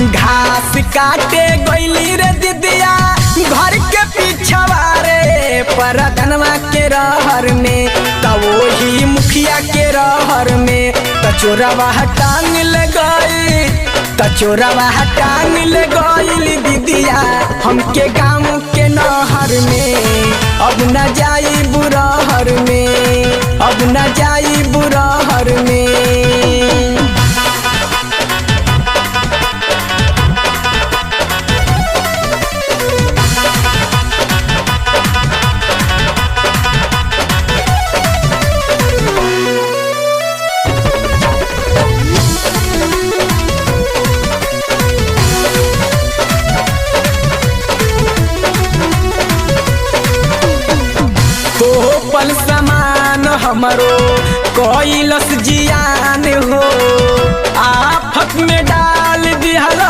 घास काटे गईली रे दीदिया घर के पिछवा रे परधनवा के रहर में तब वही मुखिया के रहर में तचोरवा टांग ले गई तचोरवा टांग ले गईली दीदिया हमके गाँव के नहर में अब न जाई बुरहर में अब न जाई बुरहर में। पल समान हमरो कोइलस जियान